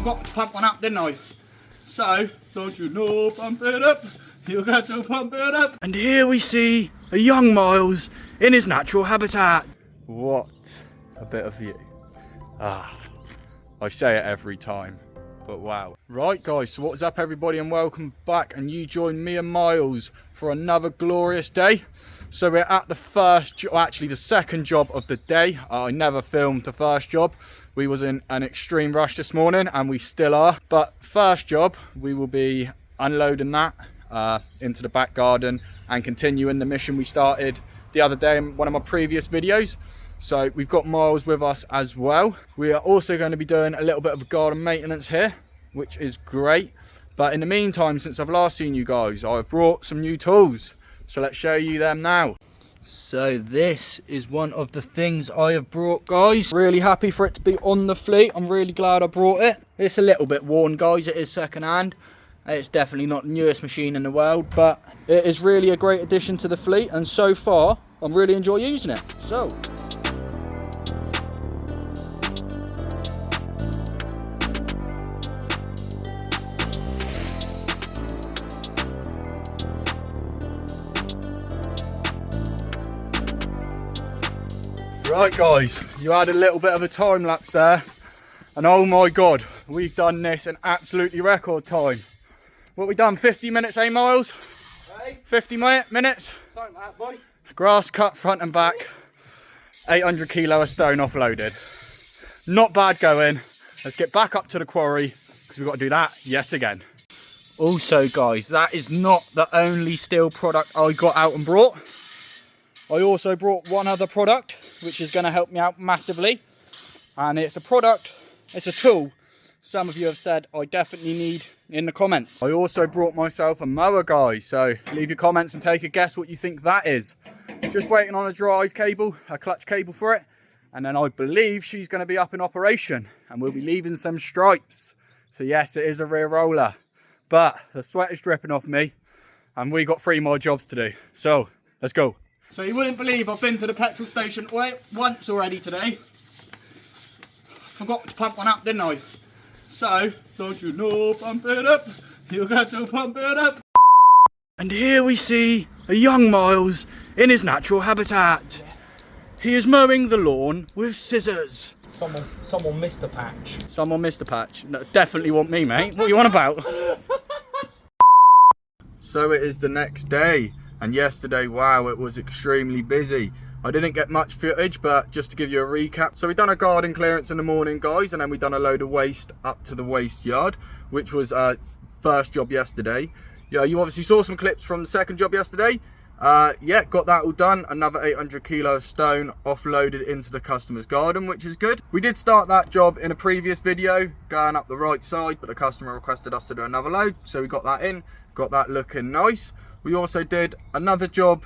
forgot to pump one up, didn't I? So, don't you know, pump it up. You got to pump it up. And here we see a young Miles in his natural habitat. What a bit of view. I say it every time, but wow. Right guys, so what's up everybody and welcome back, and you join me and Miles for another glorious day. So we're at the second job of the day. I never filmed the first job. We was in an extreme rush this morning and we still are. But first job, we will be unloading that into the back garden and continuing the mission we started the other day in one of my previous videos. So we've got Miles with us as well. We are also going to be doing a little bit of garden maintenance here, which is great. But in the meantime, since I've last seen you guys, I've brought some new tools. So let's show you them now. So this is one of the things I have brought, guys. Really happy for it to be on the fleet. I'm really glad I brought it. It's a little bit worn, guys. It is second hand. It's definitely not the newest machine in the world, but it is really a great addition to the fleet. And so far, I'm really enjoying using it. So. Right guys, you had a little bit of a time lapse there, and oh my god, we've done this in absolutely record time. What we done, 50 minutes, eh Miles? Hey. 50 minutes? Something like that, boy. Grass cut front and back, 800 kilo of stone offloaded. Not bad going. Let's get back up to the quarry, because we've got to do that yet again. Also guys, that is not the only steel product I got out and brought. I also brought one other product, which is going to help me out massively. And it's a product, it's a tool some of you have said I definitely need in the comments. I also brought myself a mower, guys. So leave your comments and take a guess what you think that is. Just waiting on a drive cable, a clutch cable for it. And then I believe she's going to be up in operation. And we'll be leaving some stripes. So yes, it is a rear roller. But the sweat is dripping off me. And we got 3 more jobs to do. So let's go. So you wouldn't believe I've been to the petrol station once already today. Forgot to pump one up, didn't I? So, don't you know, pump it up. You got to pump it up. And here we see a young Miles in his natural habitat. He is mowing the lawn with scissors. Someone missed a patch. Someone missed a patch. No, definitely want me, mate. What are you on about? So it is the next day. And yesterday, wow, it was extremely busy. I didn't get much footage, but just to give you a recap. So we've done a garden clearance in the morning, guys, and then we've done a load of waste up to the waste yard, which was our first job yesterday. Yeah, you obviously saw some clips from the second job yesterday. Yeah, got that all done. Another 800 kilo of stone offloaded into the customer's garden, which is good. We did start that job in a previous video, going up the right side, but the customer requested us to do another load, so we got that in, got that looking nice. We also did another job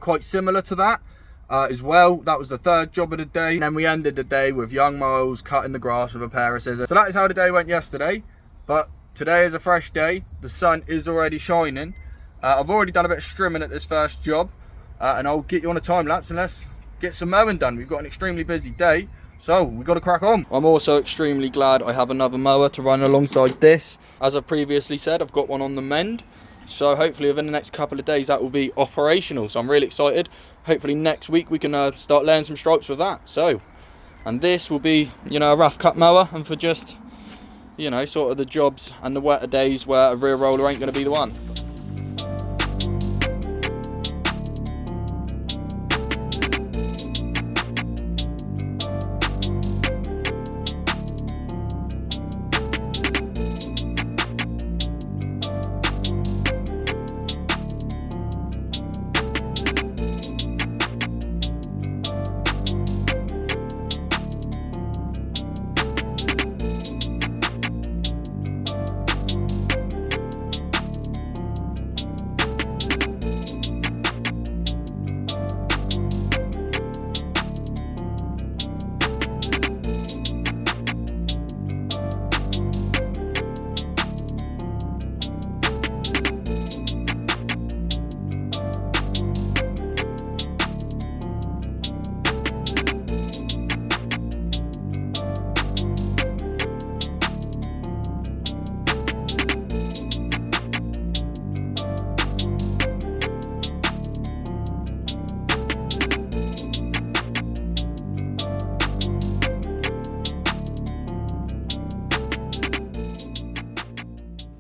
quite similar to that as well. That was the third job of the day. And then we ended the day with young Miles cutting the grass with a pair of scissors. So that is how the day went yesterday. But today is a fresh day. The sun is already shining. I've already done a bit of strimming at this first job. And I'll get you on a time lapse and let's get some mowing done. We've got an extremely busy day, so we've got to crack on. I'm also extremely glad I have another mower to run alongside this. As I previously said, I've got one on the mend. So hopefully within the next couple of days that will be operational. So I'm really excited. Hopefully next week we can start laying some stripes with that. So, and this will be, you know, a rough cut mower, and for just, you know, sort of the jobs and the wetter days where a rear roller ain't going to be the one.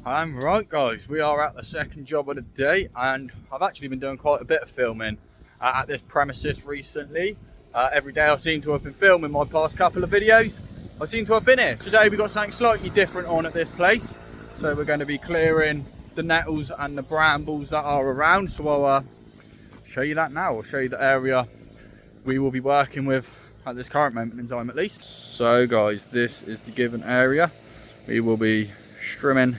I'm right, guys, we are at the second job of the day, and I've actually been doing quite a bit of filming at this premises recently. Every day I seem to have been filming my past couple of videos. I seem to have been here. Today we've got something slightly different on at this place. So we're going to be clearing the nettles and the brambles that are around. So I'll show you that now. I'll show you the area we will be working with at this current moment in time at least. So guys, this is the given area. We will be trimming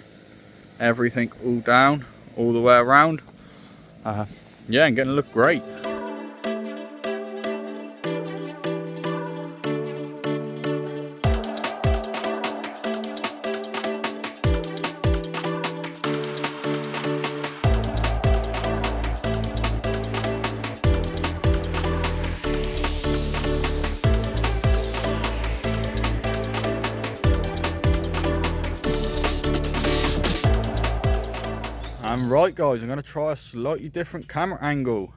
everything all down, all the way around. Yeah, and getting to look great. Right guys, I'm going to try a slightly different camera angle.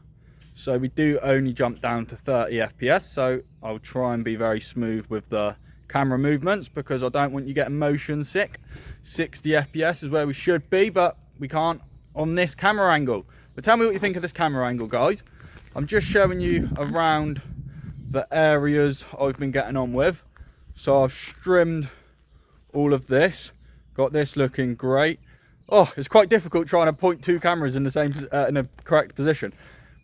So we do only jump down to 30 FPS, so I'll try and be very smooth with the camera movements because I don't want you getting motion sick. 60 FPS is where we should be, but we can't on this camera angle. But tell me what you think of this camera angle, guys. I'm just showing you around the areas I've been getting on with. So I've trimmed all of this, got this looking great. Oh, it's quite difficult trying to point two cameras in the same in a correct position.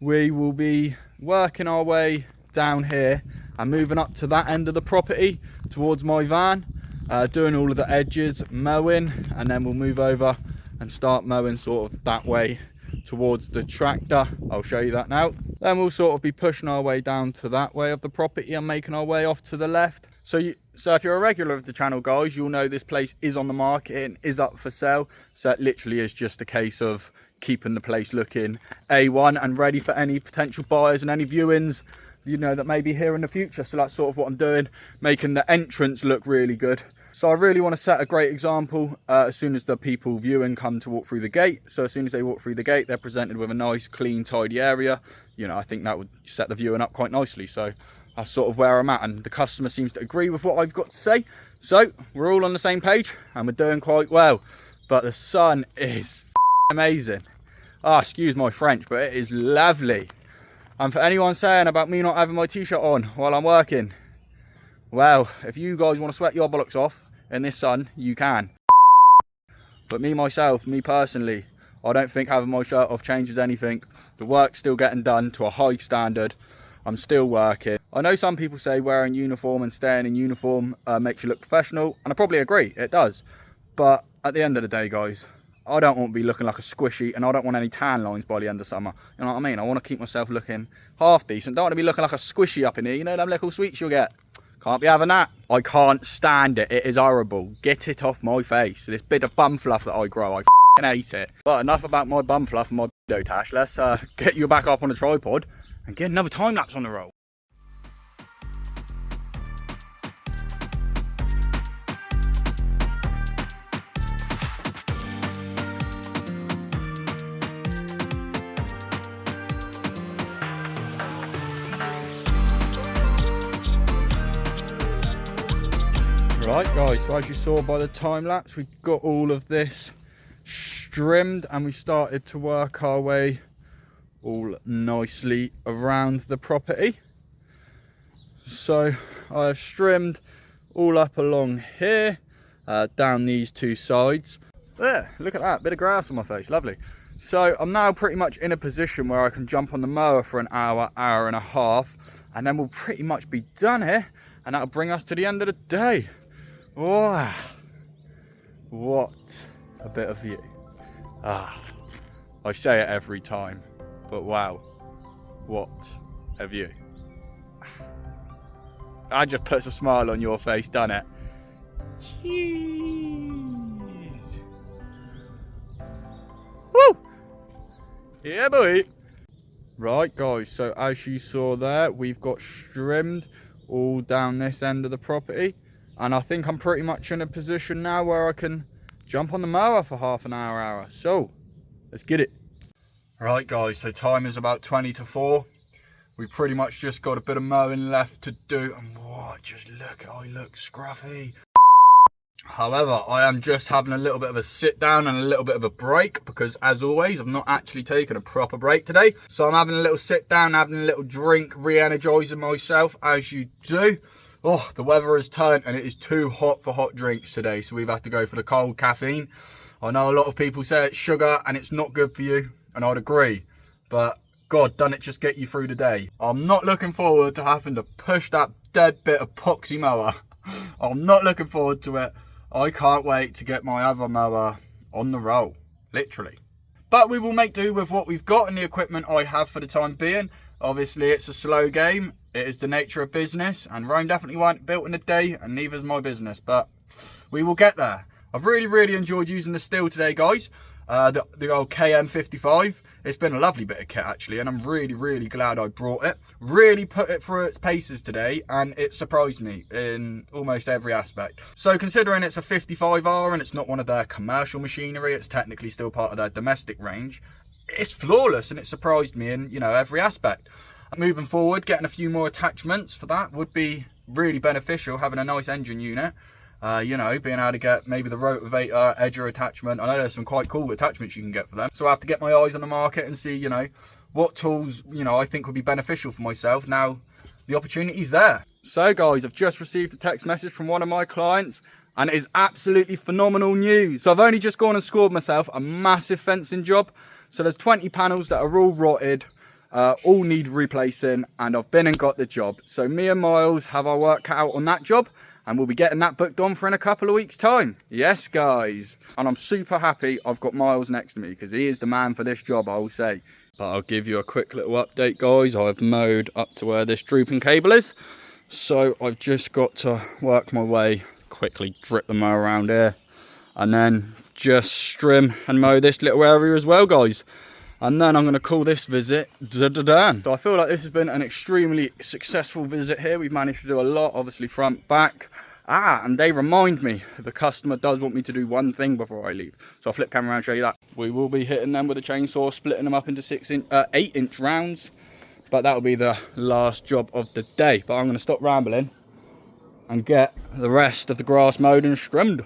We will be working our way down here and moving up to that end of the property towards my van, doing all of the edges, mowing, and then we'll move over and start mowing sort of that way towards the tractor. I'll show you that now. Then we'll sort of be pushing our way down to that way of the property and making our way off to the left. So if you're a regular of the channel, guys, you'll know this place is on the market and is up for sale. So it literally is just a case of keeping the place looking A1 and ready for any potential buyers and any viewings, you know, that may be here in the future. So that's sort of what I'm doing, making the entrance look really good. So I really want to set a great example as soon as the people viewing come to walk through the gate. So as soon as they walk through the gate, they're presented with a nice, clean, tidy area. You know, I think that would set the viewing up quite nicely. So that's sort of where I'm at, and the customer seems to agree with what I've got to say. So we're all on the same page and we're doing quite well. But the sun is amazing. Ah, excuse my French, but it is lovely. And for anyone saying about me not having my t-shirt on while I'm working, well, if you guys want to sweat your bollocks off in this sun, you can. But me personally, I don't think having my shirt off changes anything. The work's still getting done to a high standard. I'm still working. I know some people say wearing uniform and staying in uniform makes you look professional, and I probably agree, it does. But at the end of the day, guys, I don't want to be looking like a squishy, and I don't want any tan lines by the end of summer. You know what I mean? I want to keep myself looking half decent. Don't want to be looking like a squishy up in here. You know them little sweets you'll get? Can't be having that. I can't stand it. It is horrible. Get it off my face. This bit of bum fluff that I grow, I f***ing hate it. But enough about my bum fluff and my tash. Let's get you back up on the tripod and get another time lapse on the roll. Right guys, so as you saw by the time lapse, we got all of this trimmed and we started to work our way all nicely around the property. So I have trimmed all up along here, down these two sides. There, look at that, bit of grass on my face, lovely. So I'm now pretty much in a position where I can jump on the mower for an hour, hour and a half, and then we'll pretty much be done here, and that'll bring us to the end of the day. Wow, what a bit of view. I say it every time, but wow, what a view. That just puts a smile on your face, doesn't it? Jeez. Woo! Yeah, boy. Right, guys, so as you saw there, we've got trimmed all down this end of the property. And I think I'm pretty much in a position now where I can jump on the mower for half an hour. So, let's get it. Right guys, so time is about 20 to 4. We pretty much just got a bit of mowing left to do. And what, just look, I look scruffy. However, I am just having a little bit of a sit down and a little bit of a break because, as always, I've not actually taken a proper break today. So I'm having a little sit down, having a little drink, re-energizing myself as you do. Oh, the weather has turned and it is too hot for hot drinks today. So we've had to go for the cold caffeine. I know a lot of people say it's sugar and it's not good for you, and I'd agree. But God, doesn't it just get you through the day? I'm not looking forward to having to push that dead bit of poxy mower. I'm not looking forward to it. I can't wait to get my other mower on the roll, literally. But we will make do with what we've got and the equipment I have for the time being. Obviously, it's a slow game. It is the nature of business, and Rome definitely weren't built in a day, and neither's my business. But we will get there. I've really enjoyed using the steel today, guys. The old KM55. It's been a lovely bit of kit actually, and I'm really glad I brought it. Really put it through its paces today, and it surprised me in almost every aspect. So considering it's a 55R and it's not one of their commercial machinery, it's technically still part of their domestic range, it's flawless and it surprised me in, you know, every aspect. Moving forward, getting a few more attachments for that would be really beneficial, having a nice engine unit. You know, being able to get maybe the rotavator edger attachment. I know there's some quite cool attachments you can get for them. So I have to get my eyes on the market and see, you know, what tools, you know, I think would be beneficial for myself. Now, the opportunity's there. So guys, I've just received a text message from one of my clients, and it is absolutely phenomenal news. So I've only just gone and scored myself a massive fencing job. So there's 20 panels that are all rotted, all need replacing, and I've been and got the job. So me and Miles have our work cut out on that job, and we'll be getting that booked on for in a couple of weeks' time. Yes, guys. And I'm super happy I've got Miles next to me because he is the man for this job, I will say. But I'll give you a quick little update, guys. I've mowed up to where this drooping cable is. So I've just got to work my way, quickly drip the mower around here, and then just trim and mow this little area as well, guys. And then I'm going to call this visit done. So I feel like this has been an extremely successful visit here. We've managed to do a lot, obviously front, back. And they remind me, the customer does want me to do one thing before I leave. So I'll flip camera around and show you that. We will be hitting them with a chainsaw, splitting them up into 8-inch rounds. But that'll be the last job of the day. But I'm going to stop rambling and get the rest of the grass mowed and trimmed.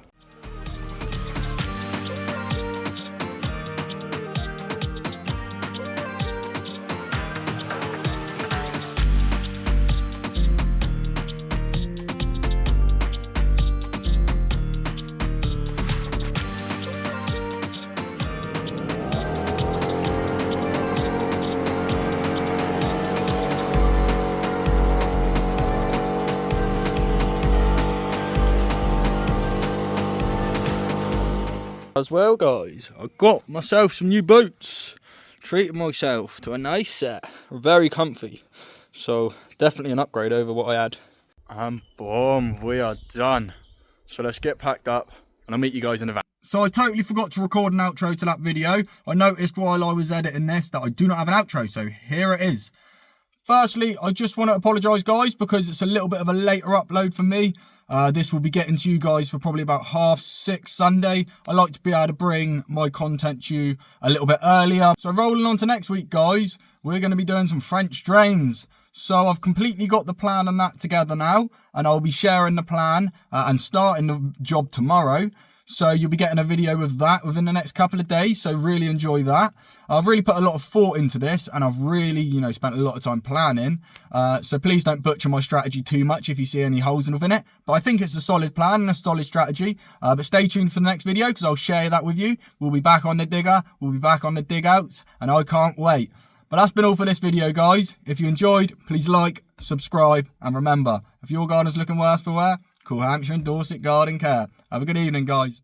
As well, guys, I got myself some new boots. Treated myself to a nice set. Very comfy. So definitely an upgrade over what I had. And boom, we are done. So let's get packed up and I'll meet you guys in the van. So I totally forgot to record an outro to that video. I noticed while I was editing this that I do not have an outro, so here it is. Firstly, I just want to apologise, guys, because it's a little bit of a later upload for me. This will be getting to you guys for probably about 6:30 Sunday. I like to be able to bring my content to you a little bit earlier. So rolling on to next week, guys, we're going to be doing some French drains. So I've completely got the plan on that together now, and I'll be sharing the plan and starting the job tomorrow. So you'll be getting a video of that within the next couple of days. So really enjoy that. I've really put a lot of thought into this, and I've really, you know, spent a lot of time planning. So please don't butcher my strategy too much if you see any holes within it. But I think it's a solid plan and a solid strategy. But stay tuned for the next video because I'll share that with you. We'll be back on the digger. We'll be back on the dig outs, and I can't wait. But that's been all for this video, guys. If you enjoyed, please like, subscribe, and remember, if your garden's looking worse for wear, call Hampshire and Dorset Garden Care. Have a good evening, guys.